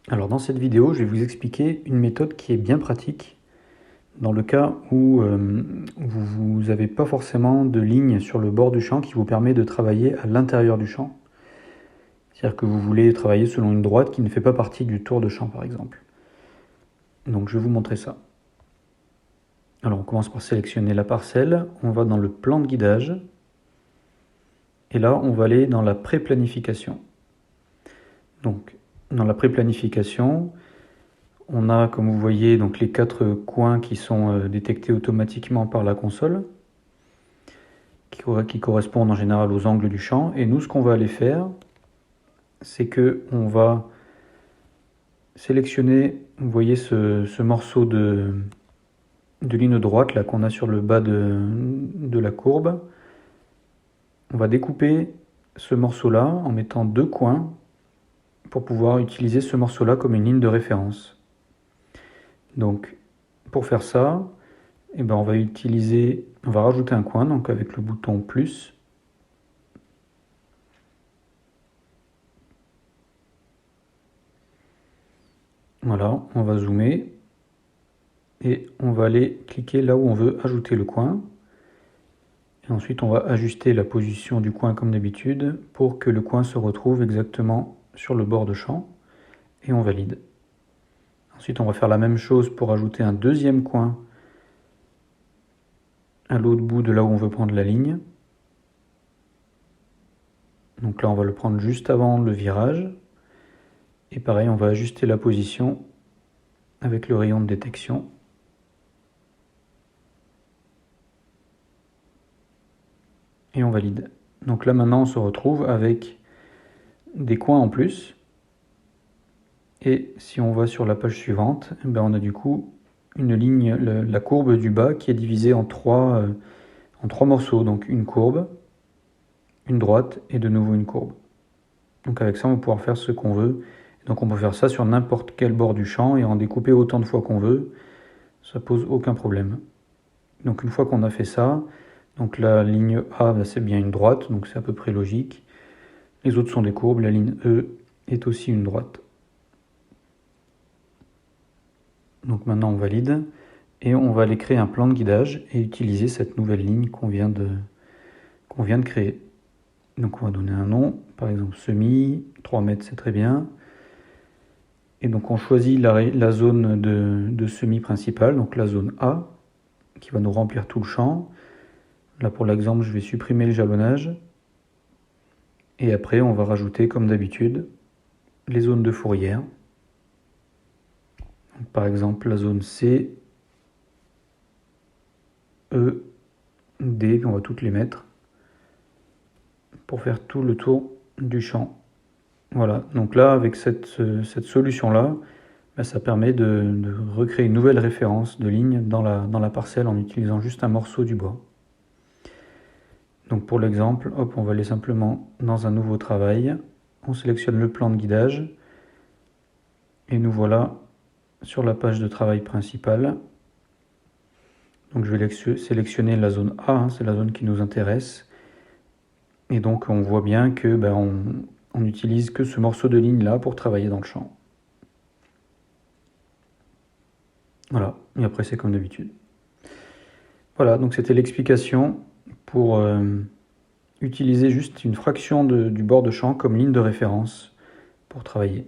Alors dans cette vidéo, je vais vous expliquer une méthode qui est bien pratique dans le cas où vous n'avez pas forcément de ligne sur le bord du champ qui vous permet de travailler à l'intérieur du champ. C'est-à-dire que vous voulez travailler selon une droite qui ne fait pas partie du tour de champ par exemple. Donc je vais vous montrer ça. Alors on commence par sélectionner la parcelle, on va dans le plan de guidage et là on va aller dans la pré-planification. Donc dans la pré-planification, on a, comme vous voyez, donc les 4 coins qui sont détectés automatiquement par la console, qui correspondent en général aux angles du champ. Et nous, ce qu'on va aller faire, c'est que on va sélectionner, vous voyez, ce morceau de ligne droite là qu'on a sur le bas de la courbe. On va découper ce morceau-là en mettant 2 coins pour pouvoir utiliser ce morceau-là comme une ligne de référence. Donc, pour faire ça, on va rajouter un coin, donc avec le bouton plus. Voilà, on va zoomer et on va aller cliquer là où on veut ajouter le coin. Et ensuite, on va ajuster la position du coin comme d'habitude pour que le coin se retrouve exactement sur le bord de champ et on valide. Ensuite, on va faire la même chose pour ajouter un deuxième coin à l'autre bout de là où on veut prendre la ligne. Donc là, on va le prendre juste avant le virage. Et pareil, on va ajuster la position avec le rayon de détection. Et on valide. Donc là, maintenant, on se retrouve avec des coins en plus. Et si on va sur la page suivante, on a du coup une ligne, la courbe du bas qui est divisée en trois morceaux. Donc une courbe, une droite et de nouveau une courbe. Donc avec ça, on va pouvoir faire ce qu'on veut. Donc on peut faire ça sur n'importe quel bord du champ et en découper autant de fois qu'on veut. Ça pose aucun problème. Donc une fois qu'on a fait ça, donc la ligne A, c'est bien une droite, donc c'est à peu près logique. Les autres sont des courbes, la ligne E est aussi une droite. Donc maintenant on valide et on va aller créer un plan de guidage et utiliser cette nouvelle ligne qu'on vient de créer. Donc on va donner un nom, par exemple semi, 3 mètres c'est très bien. Et donc on choisit la zone de semi principale, donc la zone A, qui va nous remplir tout le champ. Là pour l'exemple je vais supprimer le jalonnage. Et après on va rajouter comme d'habitude les zones de fourrière. Donc, par exemple la zone C, E, D, puis on va toutes les mettre pour faire tout le tour du champ. Voilà, donc là avec cette solution-là, ça permet de recréer une nouvelle référence de ligne dans la parcelle en utilisant juste un morceau du bois. Donc pour l'exemple, hop, on va aller simplement dans un nouveau travail, on sélectionne le plan de guidage et nous voilà sur la page de travail principale. Donc je vais sélectionner la zone A, c'est la zone qui nous intéresse. Et donc on voit bien que on n'utilise que ce morceau de ligne là pour travailler dans le champ. Voilà, et après c'est comme d'habitude. Voilà, donc c'était l'explication pour utiliser juste une fraction du bord de champ comme ligne de référence pour travailler.